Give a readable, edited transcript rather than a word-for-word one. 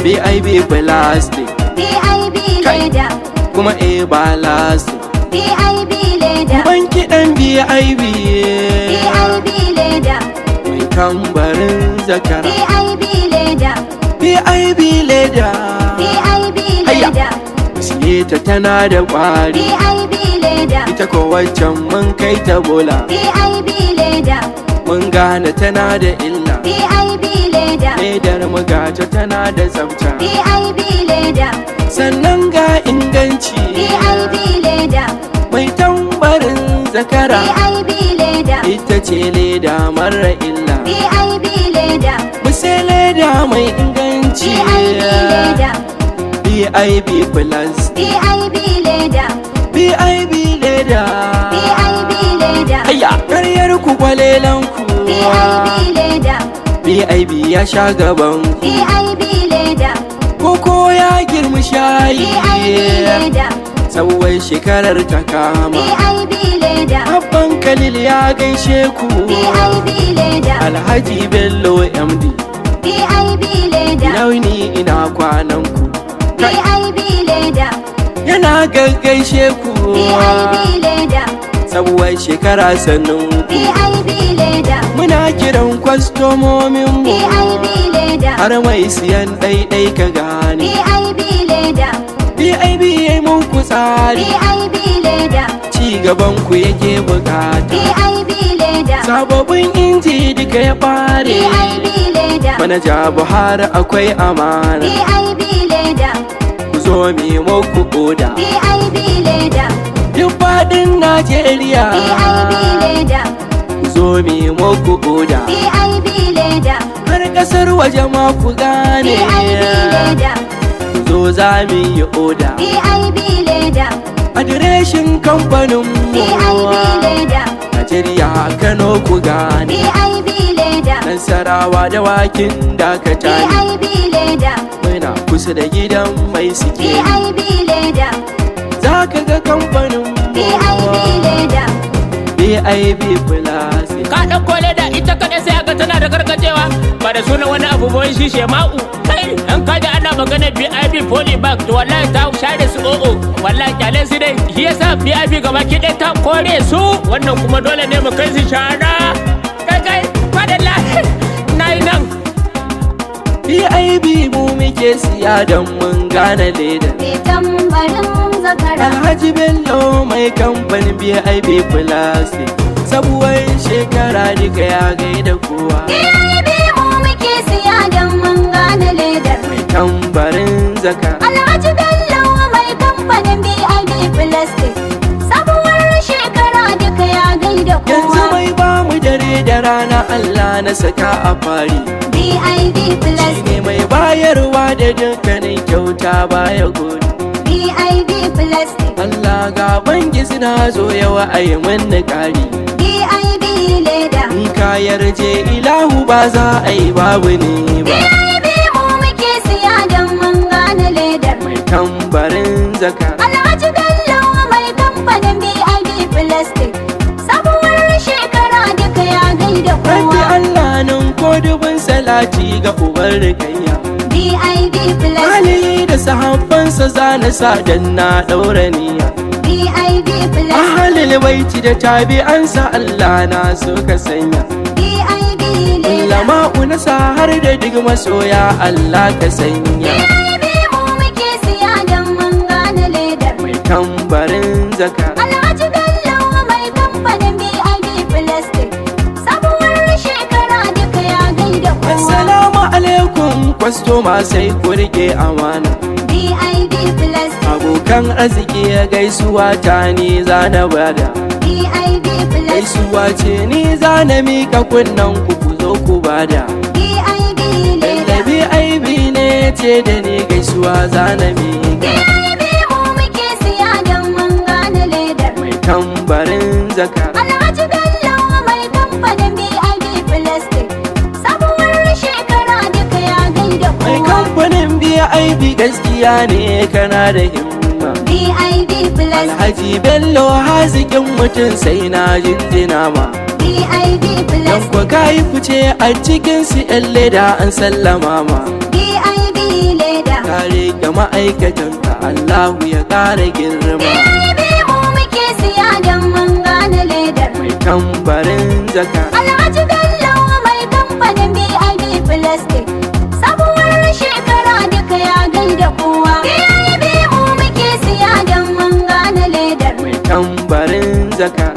BIB plastic, BIB leda, kuma ballastic. BIB leda, Ban kiɗan BIB, BIB leda, mai tambarin zakara. BIB leda, BIB leda, BIB leda, siye ta tana da ƙwari. BIB leda, Ita ko waccan mun kai ta bola, BIB leda, mun gane tana da illa. BIB leda, Ledar mu gata tana da tsafta, BIB leda, sannan ga inganci. BIB leda, Mai tambarin zakara, BIB leda, ita ce leda mara illa. BIB leda, Sai leda mai inganci. BIB leda, BIB plus, BIB leda, BIB leda. BIB leda, Hayya, karyar ku kwalelan ku. BIB leda, BIB ya sha gaban ku. BIB leda, Koko ya girmi shayi. BIB leda, Tsawon shekarar ta kama. BIB leda, Abban Khalil ya gaishe ku. BIB leda, Alhaji Bello MD. BIB leda, Launi ina kwanan ku. BIB leda, Yana gaggaishe ku. BIB leda, Tsawon shekara sannan ku. BIB leda, Muna kiran kwastomomin mu. BIB leda, Har mai siyan ɗaiɗai ka gane. BIB leda, BIB yayi muku tsari. BIB leda, Ci gaban ku yake bukata. BIB leda, Sababbin inji duka ya bare. BIB leda, Manaja Buhari akwai amana. BIB leda, Ku zo mi muku oda. BIB leda, Duk faɗin Najeriya. BIB leda, Ku zo mi muku oda. BIB leda, Har ƙasar waje ma ku gane. BIB leda, Ku zo za mu yi oda. BIB leda, Adireshin kamfanin mu. BIB leda, Najeriya Kano ku gane. BIB leda, Nasarawa da wakin dakata ne. BIB leda, Muna kusa da gidan mai suke. BIB leda, Za ka ga kamfanin mu. BIB leda, BIB plus. Ka ɗauko leda ita kaɗai sai aka tana da gargajewa ba da sunan wani abu boy shi shema'u. Kai an kaji ana magana BIB polybag to wallahi ta share su o'o wallahi kyale su dai shi yasa BIB gaba ki ɗaya ta kore su wannan kuma dole ne mu kai su shara. Kai fadalla na yi nan. BIB mu muke siya don mun gane leda. mai tambarin zakara, Alhaji Bello mai kamfanin BIB plastic. Sabuwar shekara duka ya gaida kowa. BIB mu muke siya don mun gane ledar. Mai tambarin zakara. Alhaji Bello mai kamfanin BIB plastic, sabuwar shekara duka ya gaida Yanzu kowa. mai ba mu dare da rana Allah na saka a fari. BIB Shi plastic, ne mai bayarwa da dukkanin kyauta baya gode. BIB plastic, Allah ga bangi suna zo yawa a yi manna ƙari. BIB leda, In ka yarje ilahu ba za a yi babu ne ba. BIB mu muke siya don mun gane ledar. Mai tambarin zakara. Alhaji Bello mai kamfanin BIB plastic, sabuwar shekara duka ya gaida Rabbi kowa. Allah nan ko dubin salati ga ubar rikayya. BIB plastic, Ali da sahabbansa zana sa dan na ɗaura niyya. BIB plastic, Ahalil baiti da tabi'ansa Allah na so ka sanya. BIB leda, Ulama'u na sa har da duk masoya Allah ka sanya. BIB mu muke siya don mun gane ledar. Mai tambarin zakara. Alhaji Bello mai kamfanin BIB plastic, sabuwar shekara duka ya gaida kowa. Assalamu alaikum kwastoma sai ku rike amana. BIB plastic, Abokan arziki ya gaisuwa ta ni za na bada. BIB plastic, Gaisuwa ce ni za na mika kunnen ku zo ku bada. BIB leda, BIB ne ce da ni gaisuwa za na mika. BIB mu muke siya don mun gane ledar. Mai tambarin zakara. Alhaji Bello mai kamfanin BIB plastic, sabuwar shekara duka ya gaida Mai kowa. kamfanin BIB gaskiya ne kana da himma. BIB plastic, Alhaji Bello hazikin mutum sai na jinjina ma. BIB Dan plastic, kwa kayi fice a cikin su 'yan leda an sallama ma. BIB leda, kare ga ma'aikatanka Allahu ya ƙara girma. BIB mu muke siya don mun gane ledar. Mai tambarin zaka Alhaji Bello mai kamfanin BIB Plastic. Sabuwar shekara duka ya gaida kowa. BIB mu muke siya don mun gane ledar. mai tambarin zaka